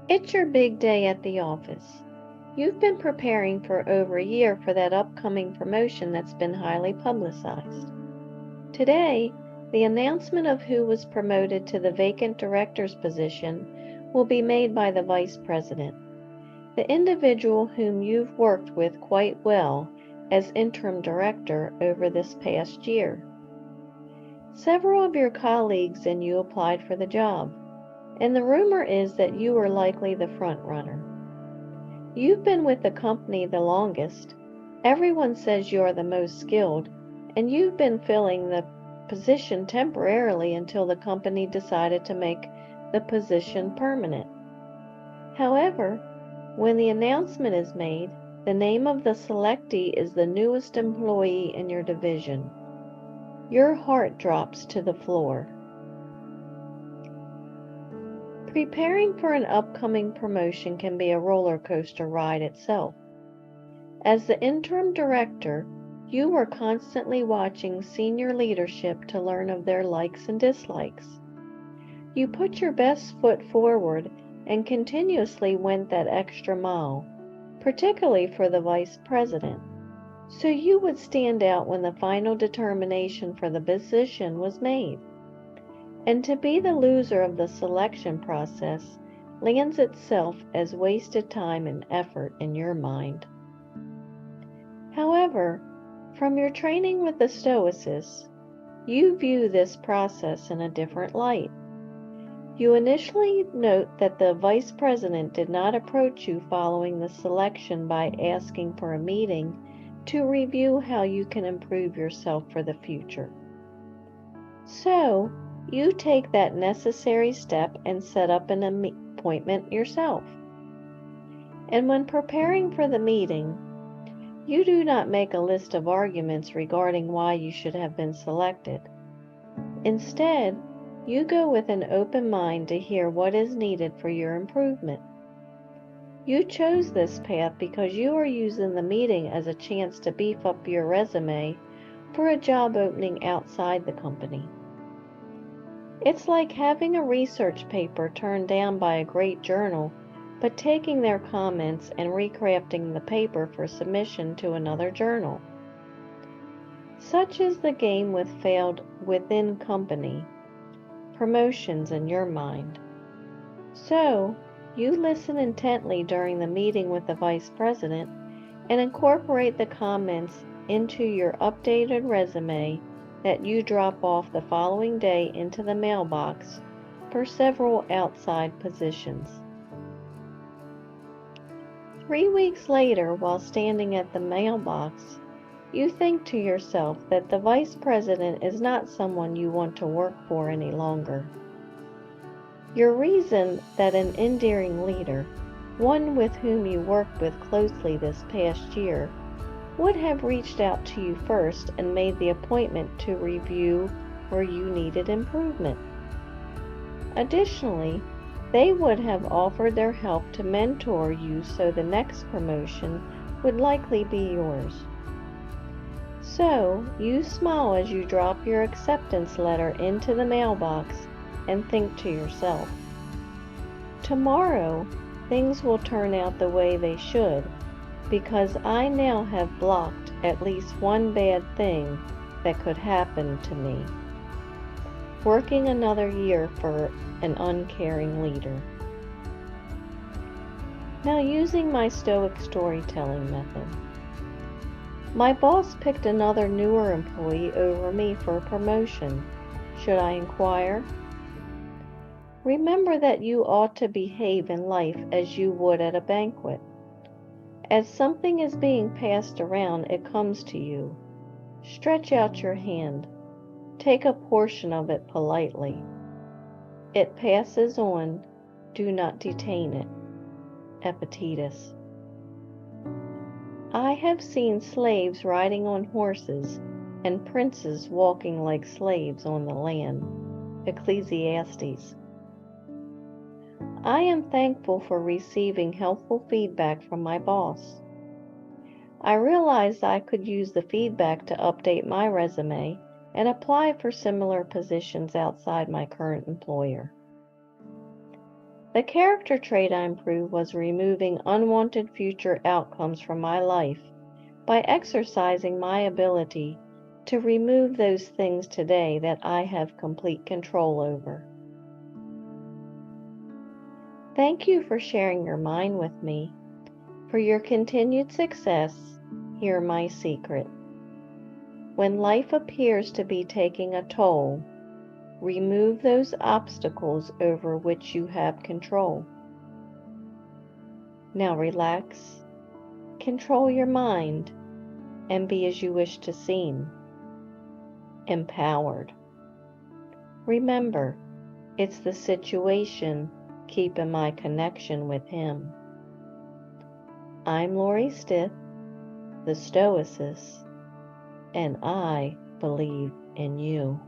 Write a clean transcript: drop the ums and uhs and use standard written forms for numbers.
It's your big day at the office. You've been preparing for over a year for that upcoming promotion that's been highly publicized. Today, the announcement of who was promoted to the vacant director's position will be made by the vice president, the individual whom you've worked with quite well as interim director over this past year. Several of your colleagues and you applied for the job, and the rumor is that you are likely the front runner. You've been with the company the longest. Everyone says you are the most skilled, and you've been filling the position temporarily until the company decided to make the position permanent. However, when the announcement is made, the name of the selectee is the newest employee in your division. Your heart drops to the floor. Preparing for an upcoming promotion can be a roller coaster ride itself. As the interim director, you are constantly watching senior leadership to learn of their likes and dislikes. You put your best foot forward and continuously went that extra mile, particularly for the vice president, so you would stand out when the final determination for the position was made. And to be the loser of the selection process lands itself as wasted time and effort in your mind. However, from your training with the Stoicists, you view this process in a different light. You initially note that the vice president did not approach you following the selection by asking for a meeting to review how you can improve yourself for the future. So, you take that necessary step and set up an appointment yourself. And when preparing for the meeting, you do not make a list of arguments regarding why you should have been selected. Instead, you go with an open mind to hear what is needed for your improvement. You chose this path because you are using the meeting as a chance to beef up your resume for a job opening outside the company. It's like having a research paper turned down by a great journal, but taking their comments and recrafting the paper for submission to another journal. Such is the game with failed within company promotions in your mind. So, you listen intently during the meeting with the vice president and incorporate the comments into your updated resume that you drop off the following day into the mailbox for several outside positions. 3 weeks later, while standing at the mailbox, you think to yourself that the vice president is not someone you want to work for any longer. Your reason that an endearing leader, one with whom you worked with closely this past year, would have reached out to you first and made the appointment to review where you needed improvement. Additionally, they would have offered their help to mentor you so the next promotion would likely be yours. So, you smile as you drop your acceptance letter into the mailbox and think to yourself, tomorrow, things will turn out the way they should, because I now have blocked at least one bad thing that could happen to me. Working another year for an uncaring leader. Now, using my Stoic storytelling method. My boss picked another newer employee over me for a promotion. Should I inquire? Remember that you ought to behave in life as you would at a banquet. As something is being passed around, it comes to you. Stretch out your hand. Take a portion of it politely. It passes on. Do not detain it. Epictetus. I have seen slaves riding on horses and princes walking like slaves on the land. Ecclesiastes. I am thankful for receiving helpful feedback from my boss. I realized I could use the feedback to update my resume and apply for similar positions outside my current employer. The character trait I improved was removing unwanted future outcomes from my life by exercising my ability to remove those things today that I have complete control over. Thank you for sharing your mind with me. For your continued success, hear my secret. When life appears to be taking a toll, remove those obstacles over which you have control. Now relax, control your mind, and be as you wish to seem. Empowered. Remember, it's the situation keeping my connection with Him. I'm Lori Stith, the Stoicist, and I believe in you.